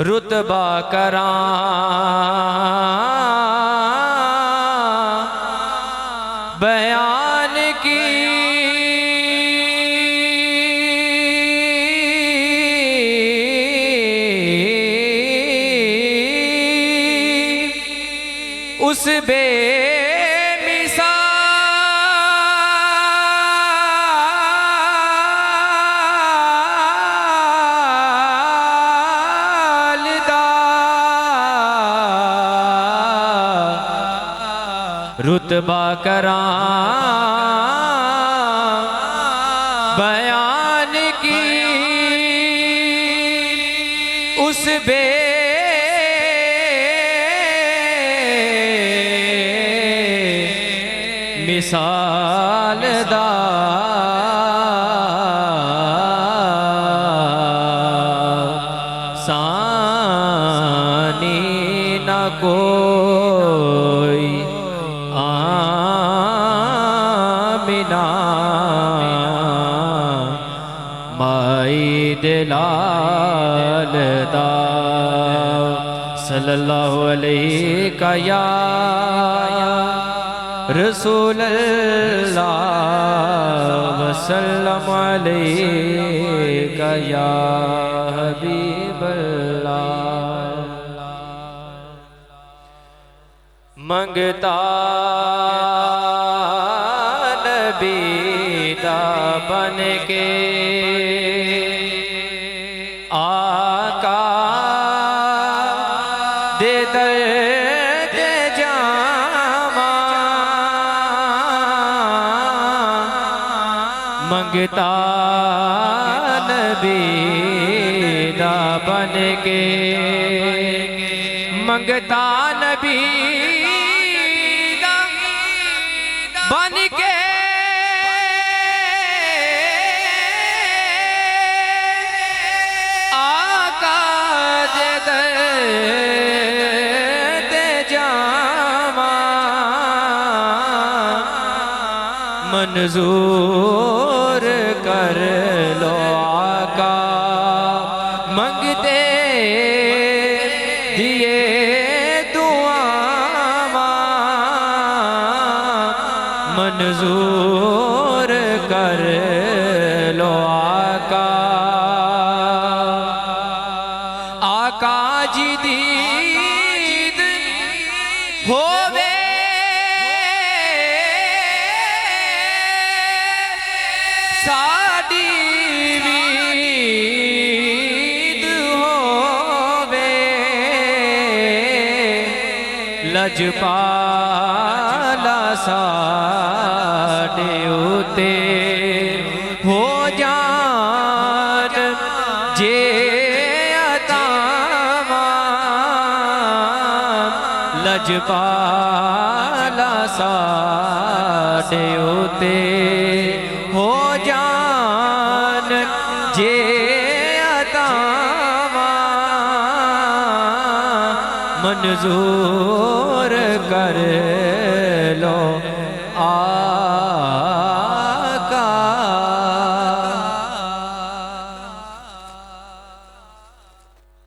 रुतबा करां बयान की उस बेमिसाल दा रुतबा करां बयान की उस मिसाल दा सानी ना कोई आमिना माई दिलाल दा सल्लल्लाहु अलैहि का या रसूल अल्लाह वसल्लम अलैका या हबीब अल्लाह। मंगता नबी दा बन के आका दे दर्द जामा मंगता नबी दा बन के मंगता नबी दा बन के आका दे दर्द जामा मंजूर कर लो आका मंगते दिए दुआवा मंजूर कर लो आका आका जी दीद होवे साडी वीद होवे लजपाला साडे उते हो जान जे अतावा लजपाला साडे उते हो जान जे अतावा मंजूर कर लो आ